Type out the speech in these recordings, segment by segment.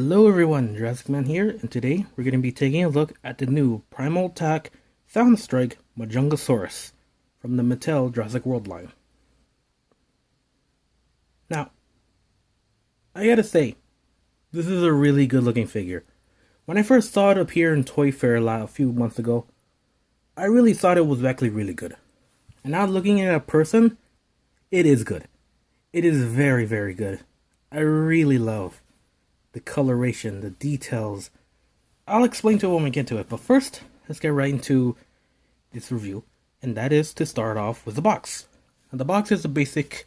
Hello everyone, Jurassic Man here, and today we're going to be taking a look at the new Primal Attack Soundstrike Majungasaurus from the Mattel Jurassic World line. Now, I gotta say, this is a really good looking figure. When I first saw it appear in Toy Fair a few months ago, I really thought it was actually really good. And now looking at it in person, it is good. It is very, very good. I really love the coloration, the details. I'll explain to it when we get to it, but first, let's get right into this review, and that is to start off with the box. Now, the box is the basic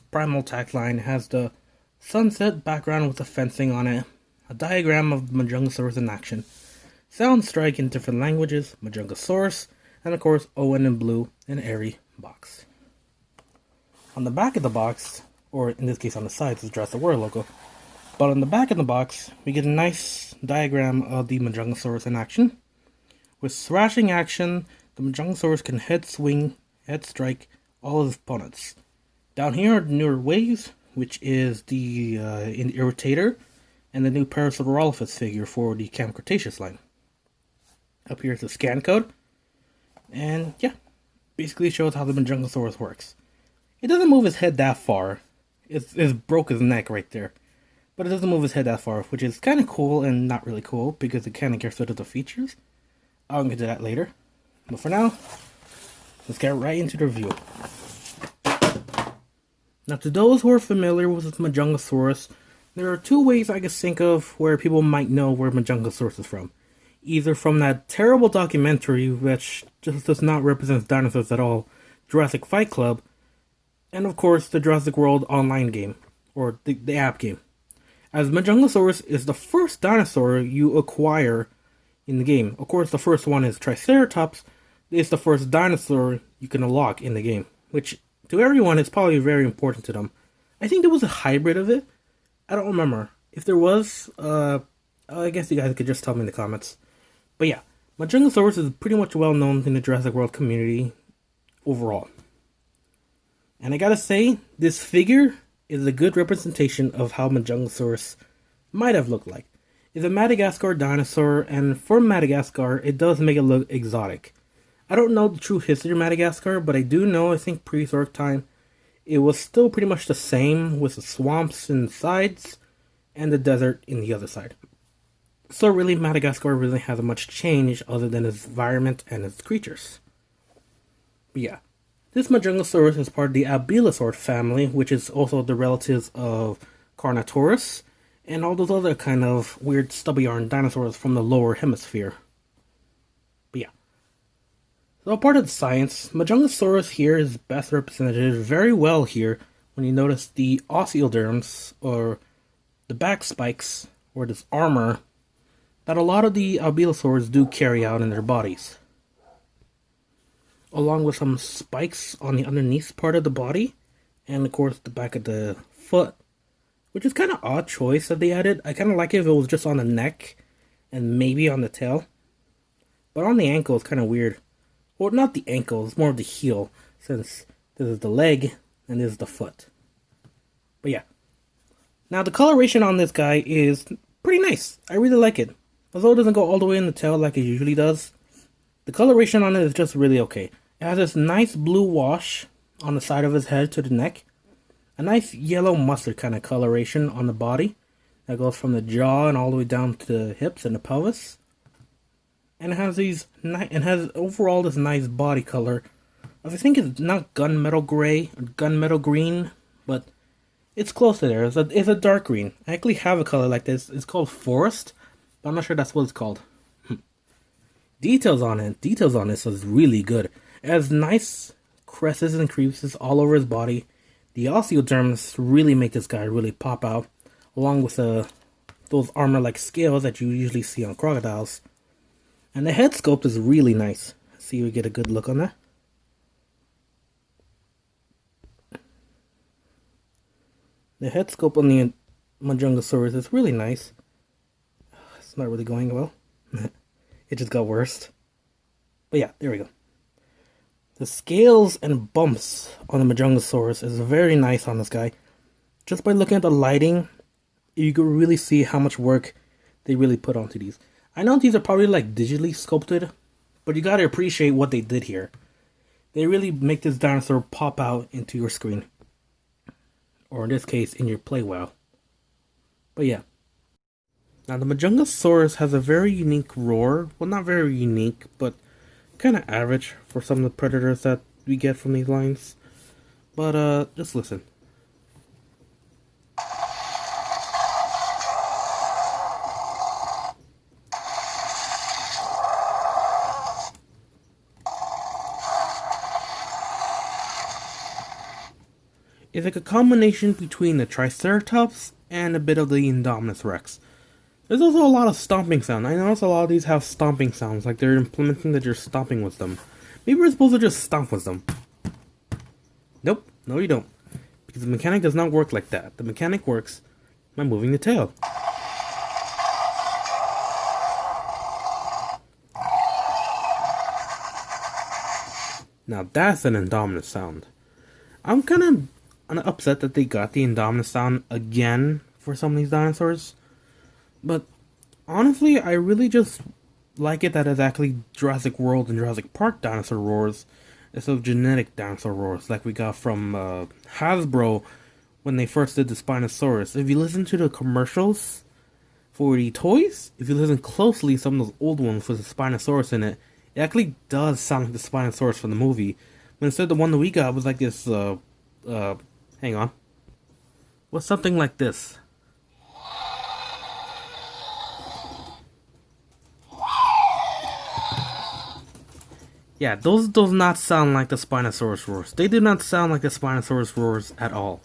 Primal Attack line. It has the sunset background with the fencing on it, a diagram of the Majungasaurus in action, Soundstrike in different languages, Majungasaurus, and of course Owen in blue, and airy box. On the back of the box, or in this case on the sides, is the Jurassic World logo. But on the back of the box, we get a nice diagram of the Majungasaurus in action. With thrashing action, the Majungasaurus can head swing, head strike all of his opponents. Down here are the newer waves, which is the Irritator and the new Parasaurolophus figure for the Camp Cretaceous line. Up here is the scan code, and yeah, basically shows how the Majungasaurus works. It doesn't move his head that far. It's broke his neck right there. But it doesn't move his head that far, which is kind of cool and not really cool, because it kind of gets rid of the features. I'll get to that later. But for now, let's get right into the review. Now, to those who are familiar with Majungasaurus, there are two ways I can think of where people might know where Majungasaurus is from. Either from that terrible documentary, which just does not represent dinosaurs at all, Jurassic Fight Club, and of course the Jurassic World online game, or the app game. As Majungasaurus is the first dinosaur you acquire in the game. Of course, the first one is Triceratops. It's the first dinosaur you can unlock in the game, which to everyone is probably very important to them. I think there was a hybrid of it. I don't remember. If there was, I guess you guys could just tell me in the comments. But yeah, Majungasaurus is pretty much well known in the Jurassic World community overall. And I gotta say, this figure is a good representation of how Majungasaurus might have looked like. It's a Madagascar dinosaur, and for Madagascar, it does make it look exotic. I don't know the true history of Madagascar, but I do know, I think prehistoric time, it was still pretty much the same, with the swamps in the sides, and the desert in the other side. So really, Madagascar really hasn't much change other than its environment and its creatures. But yeah. This Majungasaurus is part of the Abelosaur family, which is also the relatives of Carnotaurus, and all those other kind of weird stubby arm dinosaurs from the lower hemisphere. But yeah. So part of the science, Majungasaurus here is best represented very well here when you notice the osteoderms, or the back spikes, or this armor, that a lot of the Abelosaurs do carry out in their bodies. Along with some spikes on the underneath part of the body, and of course the back of the foot, which is kind of odd choice that they added. I kind of like it if it was just on the neck and maybe on the tail, but on the ankle it's kind of weird. Well, not the ankle, it's more of the heel, since this is the leg and this is the foot. But yeah, now the coloration on this guy is pretty nice. I really like it. Although it doesn't go all the way in the tail like it usually does, the coloration on it is just really okay. It has this nice blue wash on the side of his head to the neck. A nice yellow mustard kind of coloration on the body. That goes from the jaw and all the way down to the hips and the pelvis. And it has overall this nice body color. I think it's not gunmetal gray or gunmetal green, but it's close to there. It's a dark green. I actually have a color like this. It's called Forest, but I'm not sure that's what it's called. Details on this is really good. It has nice creases and creases all over his body. The osteoderms really make this guy really pop out, along with those armor-like scales that you usually see on crocodiles. And the head sculpt is really nice. Let's see if we get a good look on that. The head sculpt on the Majungasaurus is really nice. It's not really going well. It just got worse. But yeah, there we go. The scales and bumps on the Majungasaurus is very nice on this guy. Just by looking at the lighting, you could really see how much work they really put onto these. I know these are probably like digitally sculpted, but you gotta appreciate what they did here. They really make this dinosaur pop out into your screen. Or in this case, in your play well. But yeah. Now the Majungasaurus has a very unique roar. Well, not very unique, but kind of average for some of the predators that we get from these lines. But just listen. It's like a combination between the Triceratops and a bit of the Indominus Rex. There's also a lot of stomping sound. I notice a lot of these have stomping sounds, like they're implementing that you're stomping with them. Maybe we're supposed to just stomp with them. Nope, no you don't. Because the mechanic does not work like that. The mechanic works by moving the tail. Now that's an Indominus sound. I'm kind of upset that they got the Indominus sound again for some of these dinosaurs. But honestly, I really just like it that it's actually Jurassic World and Jurassic Park dinosaur roars instead of genetic dinosaur roars like we got from Hasbro when they first did the Spinosaurus. If you listen to the commercials for the toys, if you listen closely to some of those old ones with the Spinosaurus in it, it actually does sound like the Spinosaurus from the movie. But instead the one that we got was like this, hang on. Was something like this. Yeah, those does not sound like the Spinosaurus roars. They do not sound like the Spinosaurus roars at all.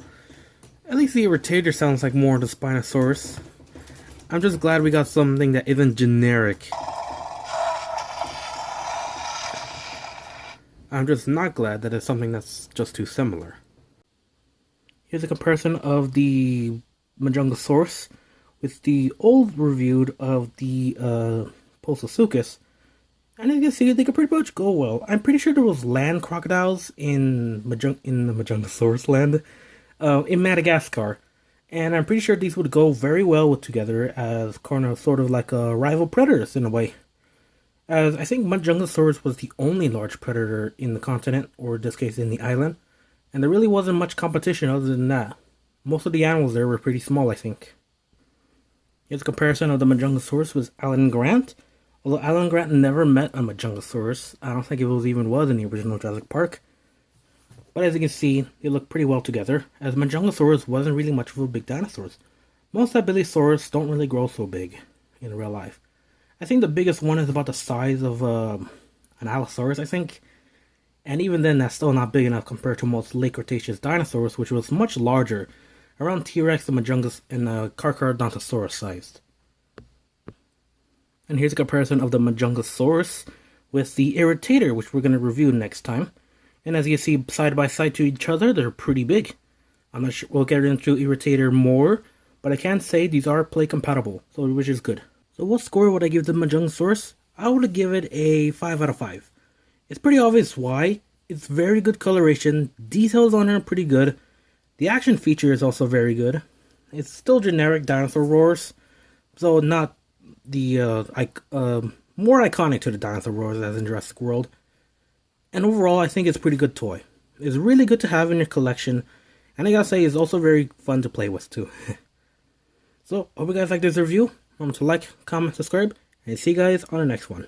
At least the Irritator sounds like more of the Spinosaurus. I'm just glad we got something that isn't generic. I'm just not glad that it's something that's just too similar. Here's a comparison of the Majungasaurus with the old reviewed of the Pososuchus. And as you can see, they could pretty much go well. I'm pretty sure there was land crocodiles in the Majungasaurus land in Madagascar. And I'm pretty sure these would go very well with together as sort of like rival predators in a way. As I think Majungasaurus was the only large predator in the continent, or in this case in the island. And there really wasn't much competition other than that. Most of the animals there were pretty small, I think. Here's a comparison of the Majungasaurus with Alan Grant. Although Alan Grant never met a Majungasaurus, I don't think it was in the original Jurassic Park. But as you can see, they look pretty well together, as Majungasaurus wasn't really much of a big dinosaur. Most Abilisaurus don't really grow so big in real life. I think the biggest one is about the size of an Allosaurus, I think. And even then, that's still not big enough compared to most late Cretaceous dinosaurs, which was much larger, around T-Rex and Carcharodontosaurus sized. And here's a comparison of the Majungasaurus with the Irritator, which we're going to review next time. And as you see, side by side to each other, they're pretty big. I'm not sure we'll get into Irritator more, but I can say these are play compatible, so which is good. So what score would I give the Majungasaurus? I would give it a 5 out of 5. It's pretty obvious why. It's very good coloration, details on it are pretty good. The action feature is also very good. It's still generic dinosaur roars, so not the more iconic to the dinosaur roars as in Jurassic World. And overall, I think it's a pretty good toy. It's really good to have in your collection, and I gotta say, it's also very fun to play with too. So, hope you guys like this review. Remember to like, comment, subscribe, and see you guys on the next one.